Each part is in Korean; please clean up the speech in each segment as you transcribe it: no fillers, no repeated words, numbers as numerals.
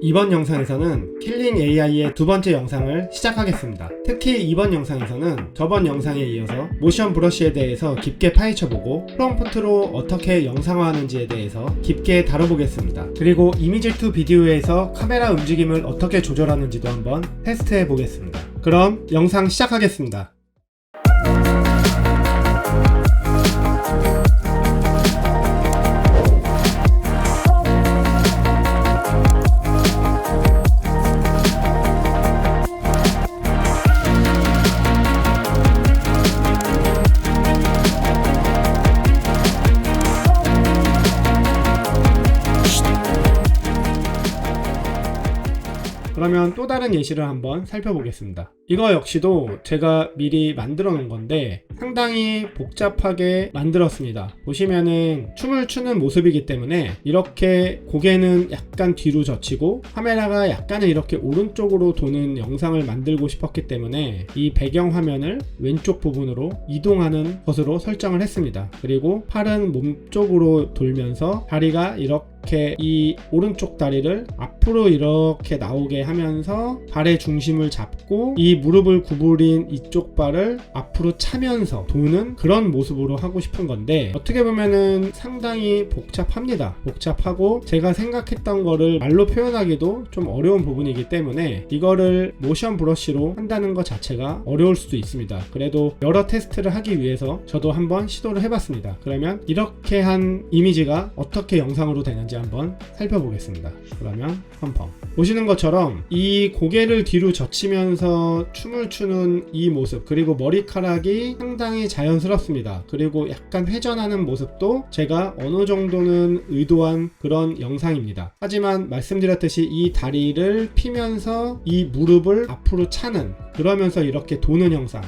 이번 영상에서는 킬링 AI의 두 번째 영상을 시작하겠습니다. 특히 이번 영상에서는 저번 영상에 이어서 모션 브러쉬에 대해서 깊게 파헤쳐보고 프롬프트로 어떻게 영상화하는지에 대해서 깊게 다뤄보겠습니다. 그리고 이미지2 비디오에서 카메라 움직임을 어떻게 조절하는지도 한번 테스트해 보겠습니다. 그럼 영상 시작하겠습니다. 그러면 또 다른 예시를 한번 살펴보겠습니다. 이거 역시도 제가 미리 만들어 놓은 건데 상당히 복잡하게 만들었습니다. 보시면은 춤을 추는 모습이기 때문에 이렇게 고개는 약간 뒤로 젖히고 카메라가 약간은 이렇게 오른쪽으로 도는 영상을 만들고 싶었기 때문에 이 배경 화면을 왼쪽 부분으로 이동하는 것으로 설정을 했습니다. 그리고 팔은 몸쪽으로 돌면서 다리가 이렇게 이 오른쪽 다리를 앞으로 이렇게 나오게 하면서 발의 중심을 잡고 이 무릎을 구부린 이쪽 발을 앞으로 차면서 도는 그런 모습으로 하고 싶은 건데 어떻게 보면은 상당히 복잡합니다. 복잡하고 제가 생각했던 거를 말로 표현하기도 좀 어려운 부분이기 때문에 이거를 모션 브러쉬로 한다는 것 자체가 어려울 수도 있습니다. 그래도 여러 테스트를 하기 위해서 저도 한번 시도를 해봤습니다. 그러면 이렇게 한 이미지가 어떻게 영상으로 되는지 한번 살펴보겠습니다. 그러면 펌펌 보시는 것처럼 이 고개를 뒤로 젖히면서 춤을 추는 이 모습, 그리고 머리카락이 상당히 자연스럽습니다. 그리고 약간 회전하는 모습도 제가 어느 정도는 의도한 그런 영상입니다. 하지만 말씀드렸듯이 이 다리를 피면서 이 무릎을 앞으로 차는, 그러면서 이렇게 도는 영상,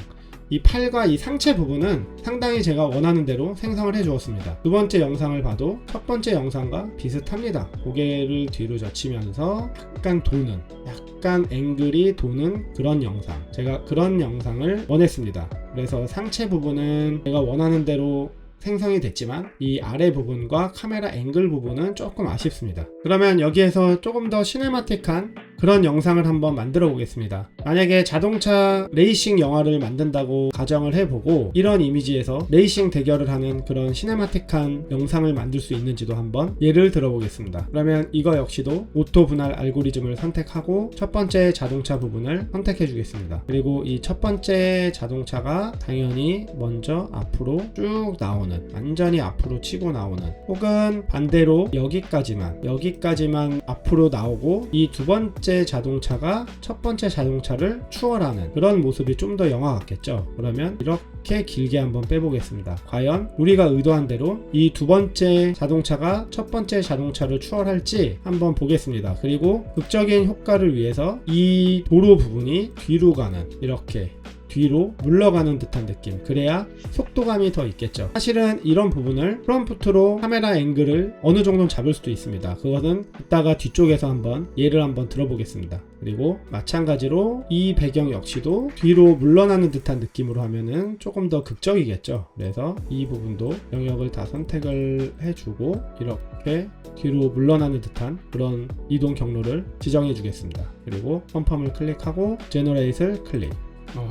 이 팔과 이 상체 부분은 상당히 제가 원하는 대로 생성을 해 주었습니다. 두 번째 영상을 봐도 첫 번째 영상과 비슷합니다. 고개를 뒤로 젖히면서 약간 도는, 약간 앵글이 도는 그런 영상, 제가 그런 영상을 원했습니다. 그래서 상체 부분은 제가 원하는 대로 생성이 됐지만 이 아래 부분과 카메라 앵글 부분은 조금 아쉽습니다. 그러면 여기에서 조금 더 시네마틱한 그런 영상을 한번 만들어 보겠습니다. 만약에 자동차 레이싱 영화를 만든다고 가정을 해보고 이런 이미지에서 레이싱 대결을 하는 그런 시네마틱한 영상을 만들 수 있는지도 한번 예를 들어 보겠습니다. 그러면 이거 역시도 오토 분할 알고리즘을 선택하고 첫 번째 자동차 부분을 선택해 주겠습니다. 그리고 이 첫 번째 자동차가 당연히 먼저 앞으로 쭉 나오는, 완전히 앞으로 치고 나오는, 혹은 반대로 여기까지만 앞으로 나오고 이 두 번째 자동차가 첫 번째 자동차를 추월하는 그런 모습이 좀 더 영화 같겠죠. 그러면 이렇게 길게 한번 빼보겠습니다. 과연 우리가 의도한 대로 이 두 번째 자동차가 첫 번째 자동차를 추월할지 한번 보겠습니다. 그리고 극적인 효과를 위해서 이 도로 부분이 뒤로 가는, 이렇게 뒤로 물러가는 듯한 느낌, 그래야 속도감이 더 있겠죠. 사실은 이런 부분을 프롬프트로 카메라 앵글을 어느 정도 잡을 수도 있습니다. 그것은 이따가 뒤쪽에서 한번 예를 한번 들어보겠습니다. 그리고 마찬가지로 이 배경 역시도 뒤로 물러나는 듯한 느낌으로 하면은 조금 더 극적이겠죠. 그래서 이 부분도 영역을 다 선택을 해주고 이렇게 뒤로 물러나는 듯한 그런 이동 경로를 지정해 주겠습니다. 그리고 펌펌을 클릭하고 제너레이트를 클릭.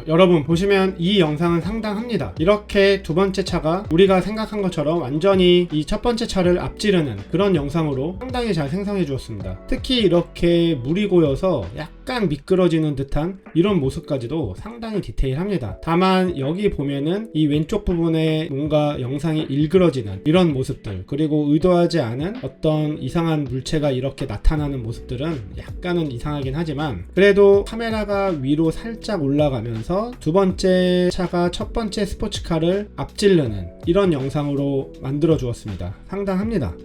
여러분 보시면 이 영상은 상당합니다. 이렇게 두 번째 차가 우리가 생각한 것처럼 완전히 이 첫 번째 차를 앞지르는 그런 영상으로 상당히 잘 생성해 주었습니다. 특히 이렇게 물이 고여서 약간 미끄러지는 듯한 이런 모습까지도 상당히 디테일합니다. 다만 여기 보면은 이 왼쪽 부분에 뭔가 영상이 일그러지는 이런 모습들, 그리고 의도하지 않은 어떤 이상한 물체가 이렇게 나타나는 모습들은 약간은 이상하긴 하지만 그래도 카메라가 위로 살짝 올라가면서 두 번째 차가 첫 번째 스포츠카를 앞지르는 이런 영상으로 만들어 주었습니다. 상당합니다.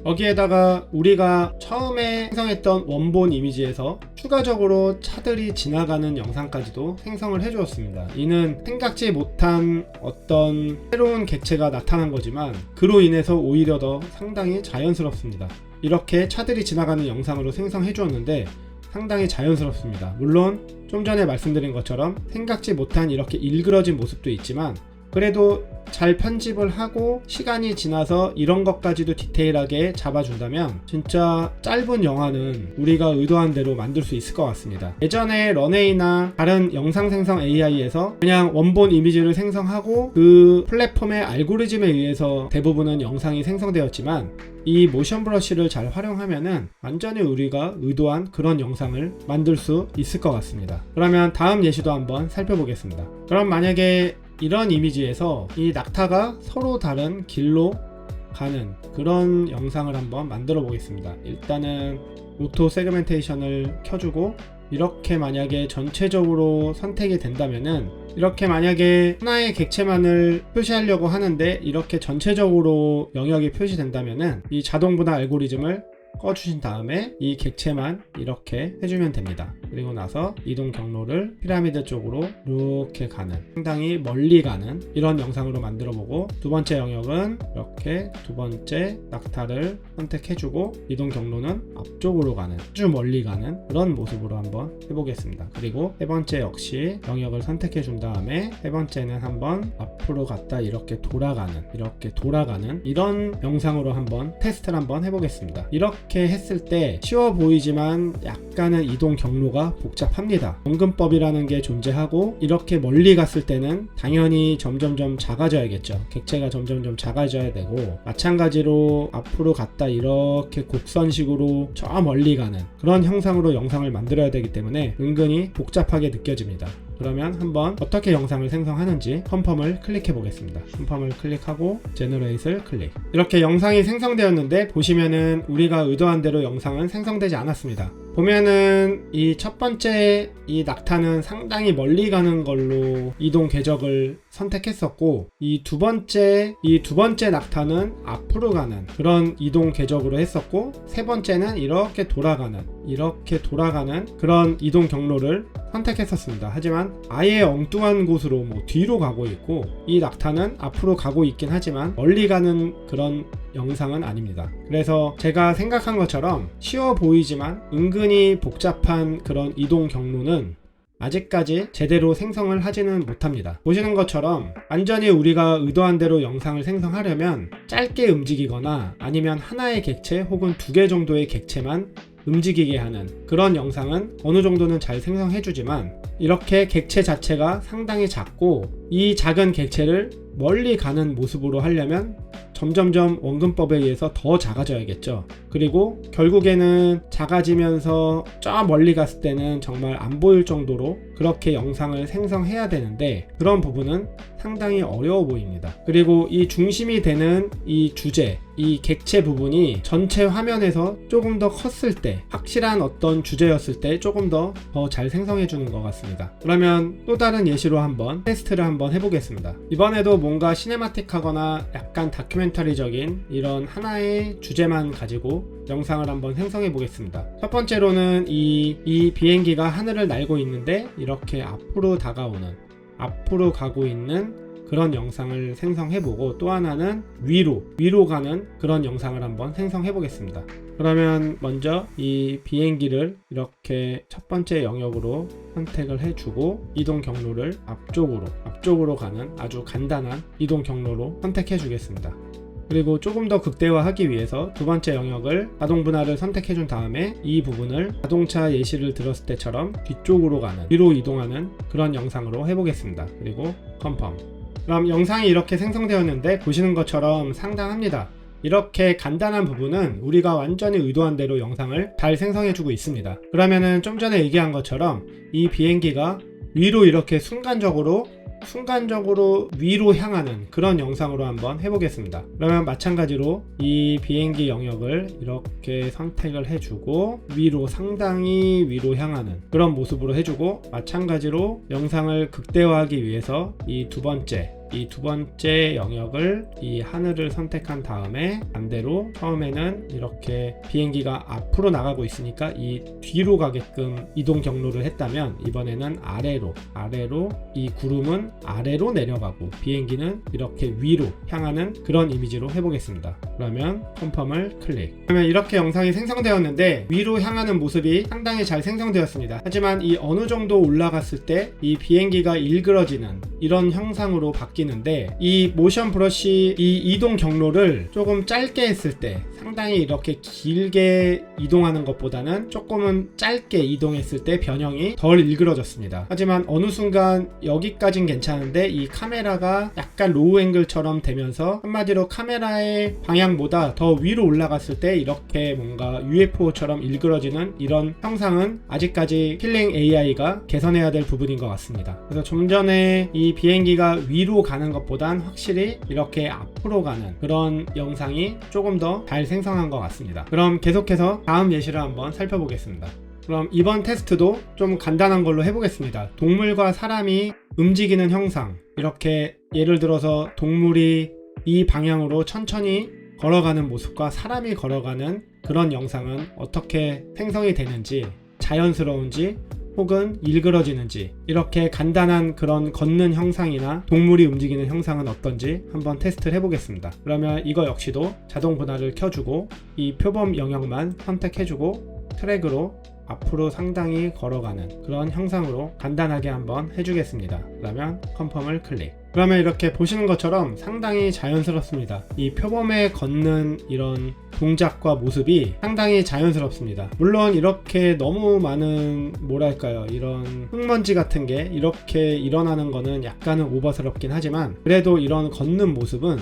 여기에다가 우리가 처음에 생성했던 원본 이미지에서 추가적으로 차들이 지나가는 영상까지도 생성을 해주었습니다. 이는 생각지 못한 어떤 새로운 객체가 나타난 거지만 그로 인해서 오히려 더 상당히 자연스럽습니다. 이렇게 차들이 지나가는 영상으로 생성해 주었는데 상당히 자연스럽습니다. 물론 좀 전에 말씀드린 것처럼 생각지 못한 이렇게 일그러진 모습도 있지만 그래도 잘 편집을 하고 시간이 지나서 이런 것까지도 디테일하게 잡아준다면 진짜 짧은 영화는 우리가 의도한 대로 만들 수 있을 것 같습니다. 예전에 런웨이나 다른 영상 생성 AI에서 그냥 원본 이미지를 생성하고 그 플랫폼의 알고리즘에 의해서 대부분은 영상이 생성되었지만 이 모션 브러쉬를 잘 활용하면은 완전히 우리가 의도한 그런 영상을 만들 수 있을 것 같습니다. 그러면 다음 예시도 한번 살펴보겠습니다. 그럼 만약에 이런 이미지에서 이 낙타가 서로 다른 길로 가는 그런 영상을 한번 만들어 보겠습니다. 일단은 오토 세그멘테이션을 켜주고 이렇게 만약에 전체적으로 선택이 된다면은 이렇게 만약에 하나의 객체만을 표시하려고 하는데 이렇게 전체적으로 영역이 표시된다면은 이 자동 분할 알고리즘을 꺼주신 다음에 이 객체만 이렇게 해주면 됩니다. 그리고 나서 이동 경로를 피라미드 쪽으로 이렇게 가는, 상당히 멀리 가는 이런 영상으로 만들어보고, 두 번째 영역은 이렇게 두 번째 낙타를 선택해주고 이동 경로는 앞쪽으로 가는, 아주 멀리 가는 그런 모습으로 한번 해보겠습니다. 그리고 세 번째 역시 영역을 선택해준 다음에 세 번째는 한번 앞으로 갔다 이렇게 돌아가는 이런 영상으로 한번 테스트를 한번 해보겠습니다. 이렇게 했을 때 쉬워 보이지만 약간은 이동 경로가 복잡합니다. 원근법이라는 게 존재하고 이렇게 멀리 갔을 때는 당연히 점점점 작아져야겠죠. 객체가 점점점 작아져야 되고, 마찬가지로 앞으로 갔다 이렇게 곡선식으로 저 멀리 가는 그런 형상으로 영상을 만들어야 되기 때문에 은근히 복잡하게 느껴집니다. 그러면 한번 어떻게 영상을 생성하는지 컴펌을 클릭해 보겠습니다. 컴펌을 클릭하고 제너레이트를 클릭. 이렇게 영상이 생성되었는데 보시면은 우리가 의도한 대로 영상은 생성되지 않았습니다. 보면은 이 첫 번째 이 낙타는 상당히 멀리 가는 걸로 이동 궤적을 선택했었고, 이 두 번째 낙타는 앞으로 가는 그런 이동 궤적으로 했었고, 세 번째는 이렇게 돌아가는 그런 이동 경로를 선택했었습니다. 하지만 아예 엉뚱한 곳으로 뒤로 가고 있고, 이 낙타는 앞으로 가고 있긴 하지만 멀리 가는 그런 영상은 아닙니다. 그래서 제가 생각한 것처럼 쉬워 보이지만 은근히 복잡한 그런 이동 경로는 아직까지 제대로 생성을 하지는 못합니다. 보시는 것처럼 완전히 우리가 의도한 대로 영상을 생성하려면 짧게 움직이거나 아니면 하나의 객체 혹은 두 개 정도의 객체만 움직이게 하는 그런 영상은 어느 정도는 잘 생성해주지만, 이렇게 객체 자체가 상당히 작고 이 작은 객체를 멀리 가는 모습으로 하려면 점점점 원근법에 의해서 더 작아져야겠죠. 그리고 결국에는 작아지면서 저 멀리 갔을 때는 정말 안 보일 정도로 그렇게 영상을 생성해야 되는데, 그런 부분은 상당히 어려워 보입니다. 그리고 이 중심이 되는 이 주제, 이 객체 부분이 전체 화면에서 조금 더 컸을 때, 확실한 어떤 주제였을 때 조금 더 잘 생성해 주는 것 같습니다. 그러면 또 다른 예시로 한번 테스트를 한번 해보겠습니다. 이번에도 뭔가 시네마틱하거나 약간 다큐멘터리적인 이런 하나의 주제만 가지고 영상을 한번 생성해 보겠습니다. 첫 번째로는 이 비행기가 하늘을 날고 있는데 이렇게 앞으로 가고 있는 그런 영상을 생성해보고, 또 하나는 위로 가는 그런 영상을 한번 생성해보겠습니다. 그러면 먼저 이 비행기를 이렇게 첫 번째 영역으로 선택을 해주고 이동 경로를 앞쪽으로 가는 아주 간단한 이동 경로로 선택해 주겠습니다. 그리고 조금 더 극대화하기 위해서 두 번째 영역을 자동 분할을 선택해 준 다음에 이 부분을 자동차 예시를 들었을 때처럼 뒤쪽으로 가는, 위로 이동하는 그런 영상으로 해보겠습니다. 그리고 컴펌. 그럼 영상이 이렇게 생성되었는데 보시는 것처럼 상당합니다. 이렇게 간단한 부분은 우리가 완전히 의도한 대로 영상을 잘 생성해주고 있습니다. 그러면은 좀 전에 얘기한 것처럼 이 비행기가 위로 이렇게 순간적으로 위로 향하는 그런 영상으로 한번 해보겠습니다. 그러면 마찬가지로 이 비행기 영역을 이렇게 선택을 해주고 상당히 위로 향하는 그런 모습으로 해주고, 마찬가지로 영상을 극대화하기 위해서 이 두 번째 영역을 이 하늘을 선택한 다음에 반대로 처음에는 이렇게 비행기가 앞으로 나가고 있으니까 이 뒤로 가게끔 이동 경로를 했다면, 이번에는 아래로 이 구름은 아래로 내려가고 비행기는 이렇게 위로 향하는 그런 이미지로 해보겠습니다. 그러면 컴펌을 클릭. 그러면 이렇게 영상이 생성되었는데 위로 향하는 모습이 상당히 잘 생성되었습니다. 하지만 이 어느 정도 올라갔을 때 이 비행기가 일그러지는 이런 형상으로 바뀌었습니다. 바뀌는데, 이 모션 브러쉬 이 이동 경로를 조금 짧게 했을 때 상당히 이렇게 길게 이동하는 것보다는 조금은 짧게 이동했을 때 변형이 덜 일그러졌습니다. 하지만 어느 순간 여기까진 괜찮은데 이 카메라가 약간 로우 앵글처럼 되면서, 한마디로 카메라의 방향보다 더 위로 올라갔을 때 이렇게 뭔가 UFO처럼 일그러지는 이런 형상은 아직까지 킬링 AI가 개선해야 될 부분인 것 같습니다. 그래서 좀 전에 이 비행기가 위로 가는 것보단 확실히 이렇게 앞으로 가는 그런 영상이 조금 더 잘 생성한 것 같습니다. 그럼 계속해서 다음 예시를 한번 살펴보겠습니다. 그럼 이번 테스트도 좀 간단한 걸로 해보겠습니다. 동물과 사람이 움직이는 형상, 이렇게 예를 들어서 동물이 이 방향으로 천천히 걸어가는 모습과 사람이 걸어가는 그런 영상은 어떻게 생성이 되는지, 자연스러운지 혹은 일그러지는지, 이렇게 간단한 그런 걷는 형상이나 동물이 움직이는 형상은 어떤지 한번 테스트를 해보겠습니다. 그러면 이거 역시도 자동 분할을 켜주고 이 표범 영역만 선택해주고 트랙으로 앞으로 상당히 걸어가는 그런 형상으로 간단하게 한번 해주겠습니다. 그러면 컨펌을 클릭. 그러면 이렇게 보시는 것처럼 상당히 자연스럽습니다. 이 표범에 걷는 이런 동작과 모습이 상당히 자연스럽습니다. 물론 이렇게 너무 많은 뭐랄까요, 이런 흙먼지 같은 게 이렇게 일어나는 거는 약간은 오버스럽긴 하지만, 그래도 이런 걷는 모습은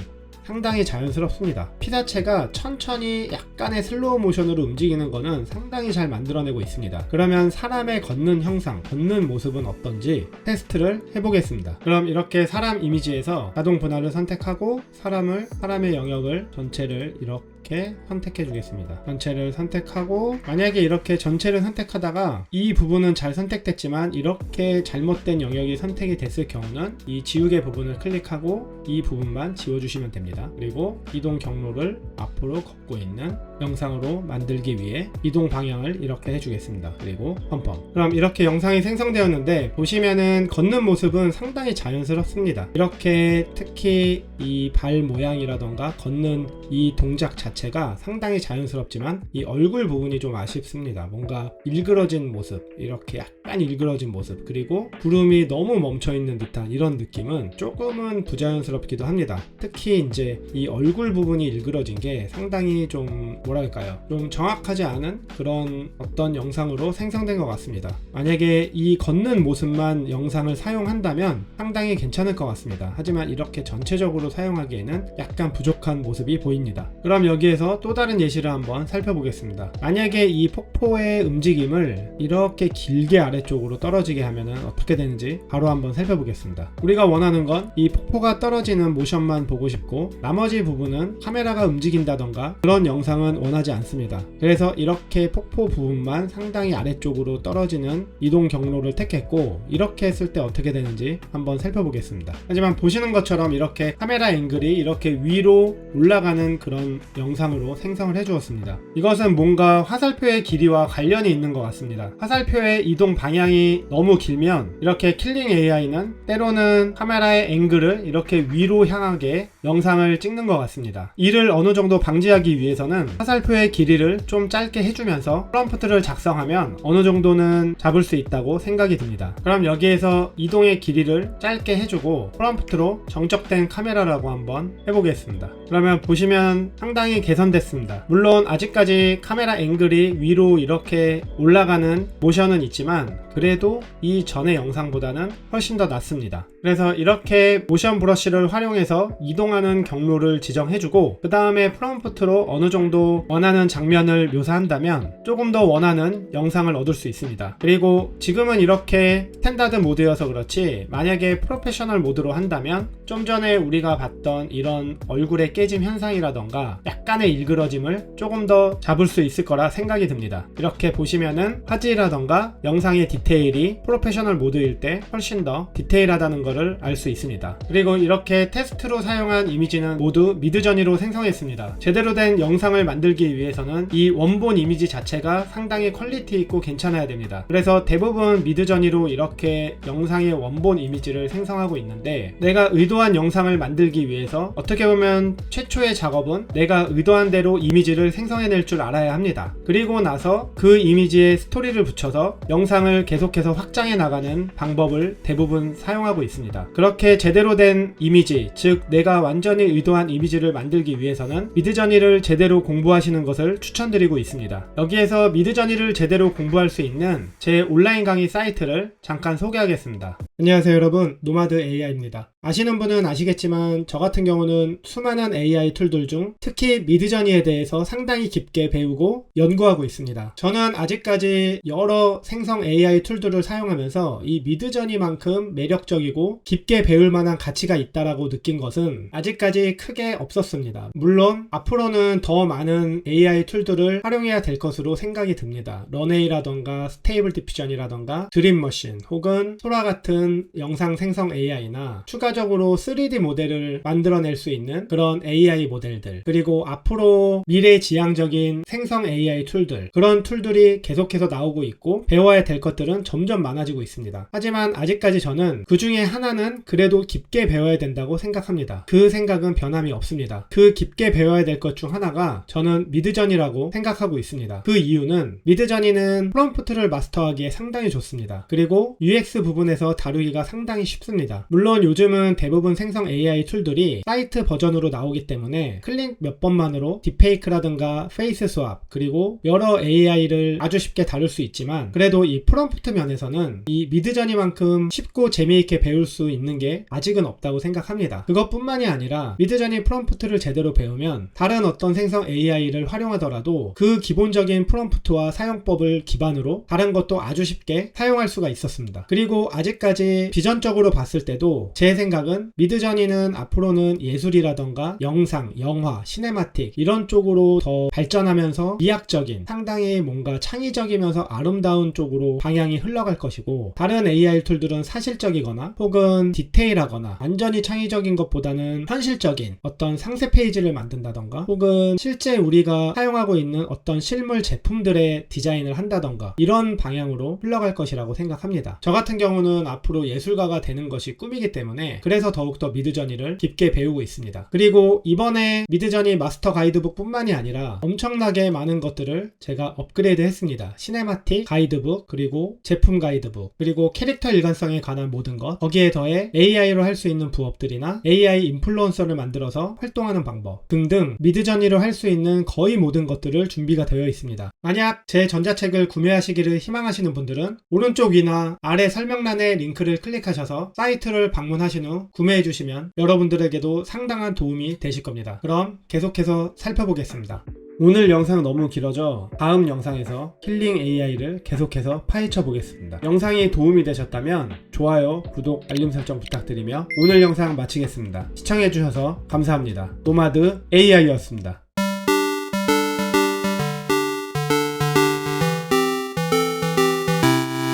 상당히 자연스럽습니다. 피사체가 천천히 약간의 슬로우 모션으로 움직이는 거는 상당히 잘 만들어내고 있습니다. 그러면 사람의 걷는 형상, 걷는 모습은 어떤지 테스트를 해보겠습니다. 그럼 이렇게 사람 이미지에서 자동 분할을 선택하고 사람의 영역을 전체를 이렇게 선택해 주겠습니다. 전체를 선택하고, 만약에 이렇게 전체를 선택하다가 이 부분은 잘 선택됐지만 이렇게 잘못된 영역이 선택이 됐을 경우는 이 지우개 부분을 클릭하고 이 부분만 지워주시면 됩니다. 그리고 이동 경로를 앞으로 걷고 있는 영상으로 만들기 위해 이동 방향을 이렇게 해주겠습니다. 그리고 컨펌. 그럼 이렇게 영상이 생성되었는데, 보시면은 걷는 모습은 상당히 자연스럽습니다. 이렇게 특히 이 발 모양이라던가 걷는 이 동작 자체가 상당히 자연스럽지만 이 얼굴 부분이 좀 아쉽습니다. 뭔가 일그러진 모습, 이렇게 약간 일그러진 모습, 그리고 구름이 너무 멈춰있는 듯한 이런 느낌은 조금은 부자연스럽기도 합니다. 특히 이제 이 얼굴 부분이 일그러진 게 상당히 좀 뭐랄까요, 좀 정확하지 않은 그런 어떤 영상으로 생성된 것 같습니다. 만약에 이 걷는 모습만 영상을 사용한다면 상당히 괜찮을 것 같습니다. 하지만 이렇게 전체적으로 사용하기에는 약간 부족한 모습이 보입니다. 그럼 여기에서 또 다른 예시를 한번 살펴보겠습니다. 만약에 이 폭포의 움직임을 이렇게 길게 아래쪽으로 떨어지게 하면 어떻게 되는지 바로 한번 살펴보겠습니다. 우리가 원하는 건 이 폭포가 떨어지는 모션만 보고 싶고, 나머지 부분은 카메라가 움직인다던가 그런 영상은 원하지 않습니다. 그래서 이렇게 폭포 부분만 상당히 아래쪽으로 떨어지는 이동 경로를 택했고, 이렇게 했을 때 어떻게 되는지 한번 살펴보겠습니다. 하지만 보시는 것처럼 이렇게 카메라 앵글이 이렇게 위로 올라가는 그런 영상으로 생성을 해주었습니다. 이것은 뭔가 화살표의 길이와 관련이 있는 것 같습니다. 화살표의 이동 방향이 너무 길면 이렇게 킬링 AI는 때로는 카메라의 앵글을 이렇게 위로 향하게 영상을 찍는 것 같습니다. 이를 어느 정도 방지하기 위해서는 화살표의 길이를 좀 짧게 해주면서 프롬프트를 작성하면 어느 정도는 잡을 수 있다고 생각이 듭니다. 그럼 여기에서 이동의 길이를 짧게 해주고 프롬프트로 정적된 카메라라고 한번 해보겠습니다. 그러면 보시면 상당히 개선됐습니다. 물론 아직까지 카메라 앵글이 위로 이렇게 올라가는 모션은 있지만 그래도 이전의 영상보다는 훨씬 더 낫습니다. 그래서 이렇게 모션 브러쉬를 활용해서 이동하는 경로를 지정해주고, 그 다음에 프롬프트로 어느 정도 원하는 장면을 묘사한다면 조금 더 원하는 영상을 얻을 수 있습니다. 그리고 지금은 이렇게 스탠다드 모드여서 그렇지, 만약에 프로페셔널 모드로 한다면 좀 전에 우리가 봤던 이런 얼굴의 깨짐 현상이라던가 약간의 일그러짐을 조금 더 잡을 수 있을 거라 생각이 듭니다. 이렇게 보시면은 화질이라던가 영상의 디테일이 프로페셔널 모드일 때 훨씬 더 디테일하다는 것을 알 수 있습니다. 그리고 이렇게 테스트로 사용한 이미지는 모두 미드저니로 생성했습니다. 제대로 된 영상을 만들기 위해서는 이 원본 이미지 자체가 상당히 퀄리티 있고 괜찮아야 됩니다. 그래서 대부분 미드저니로 이렇게 영상의 원본 이미지를 생성하고 있는데, 내가 의도한 영상을 만들기 위해서 어떻게 보면 최초의 작업은 내가 의도한 대로 이미지를 생성해낼 줄 알아야 합니다. 그리고 나서 그 이미지에 스토리를 붙여서 영상을 계속해서 확장해 나가는 방법을 대부분 사용하고 있습니다. 그렇게 제대로 된 이미지, 즉 내가 완전히 의도한 이미지를 만들기 위해서는 미드저니를 제대로 공부하시는 것을 추천드리고 있습니다. 여기에서 미드저니를 제대로 공부할 수 있는 제 온라인 강의 사이트를 잠깐 소개하겠습니다. 안녕하세요 여러분, 노마드 AI입니다. 아시는 분은 아시겠지만 저 같은 경우는 수많은 AI 툴들 중 특히 미드저니에 대해서 상당히 깊게 배우고 연구하고 있습니다. 저는 아직까지 여러 생성 AI 툴들을 사용하면서 이 미드저니만큼 매력적이고 깊게 배울 만한 가치가 있다라고 느낀 것은 아직까지 크게 없었습니다. 물론 앞으로는 더 많은 AI 툴들을 활용해야 될 것으로 생각이 듭니다. 런웨이라던가 스테이블 디퓨전이라던가 드림머신 혹은 소라 같은 영상 생성 AI나 추가적으로 3D 모델을 만들어낼 수 있는 그런 AI 모델들, 그리고 앞으로 미래지향적인 생성 AI 툴들, 그런 툴들이 계속해서 나오고 있고 배워야 될 것들은 점점 많아지고 있습니다. 하지만 아직까지 저는 그 중에 하나는 그래도 깊게 배워야 된다고 생각합니다. 그 생각은 변함이 없습니다. 그 깊게 배워야 될 것 중 하나가 저는 미드저니라고 생각하고 있습니다. 그 이유는 미드저니는 프롬프트를 마스터하기에 상당히 좋습니다. 그리고 UX 부분에서 다루기가 상당히 쉽습니다. 물론 요즘은 대부분 생성 AI 툴들이 사이트 버전으로 나오기 때문에 클릭 몇 번만으로 딥페이크라든가 페이스 스왑, 그리고 여러 AI를 아주 쉽게 다룰 수 있지만 그래도 이 프롬프트 면에서는 이 미드저니만큼 쉽고 재미있게 배울 수 있는 게 아직은 없다고 생각합니다. 그것뿐만이 아니라 미드저니 프롬프트를 제대로 배우면 다른 어떤 생성 AI를 활용하더라도 그 기본적인 프롬프트와 사용법을 기반으로 다른 것도 아주 쉽게 사용할 수가 있었습니다. 그리고 아직까지 비전적으로 봤을 때도 제 생각은 미드저니는 앞으로는 예술이라던가 영상, 영화, 시네마틱 이런 쪽으로 더 발전하면서 미학적인, 상당히 뭔가 창의적이면서 아름다운 쪽으로 방향이 흘러갈 것이고, 다른 AI 툴들은 사실적이거나 혹은 디테일하거나 완전히 창의적인 것보다는 현실적인 어떤 상세 페이지를 만든다던가 혹은 실제 우리가 사용하고 있는 어떤 실물 제품들의 디자인을 한다던가 이런 방향으로 흘러갈 것이라고 생각합니다. 저 같은 경우는 앞으로 예술가가 되는 것이 꿈이기 때문에 그래서 더욱더 미드저니를 깊게 배우고 있습니다. 그리고 이번에 미드저니 마스터 가이드북 뿐만이 아니라 엄청나게 많은 것들을 제가 업그레이드 했습니다. 시네마틱 가이드북, 그리고 제품 가이드북, 그리고 캐릭터 일관성에 관한 모든 것, 거기에 더해 AI로 할 수 있는 부업들이나 AI 인플루언서를 만들어서 활동하는 방법 등등 미드저니로 할 수 있는 거의 모든 것들을 준비가 되어 있습니다. 만약 제 전자책을 구매하시기를 희망하시는 분들은 오른쪽 위나 아래 설명란에 링크를 클릭하셔서 사이트를 방문하신 후 구매해 주시면 여러분들에게도 상당한 도움이 되실 겁니다. 그럼 계속해서 살펴보겠습니다. 오늘 영상 너무 길어져 다음 영상에서 힐링 AI를 계속해서 파헤쳐 보겠습니다. 영상이 도움이 되셨다면 좋아요, 구독, 알림 설정 부탁드리며 오늘 영상 마치겠습니다. 시청해 주셔서 감사합니다. 노마드 AI였습니다.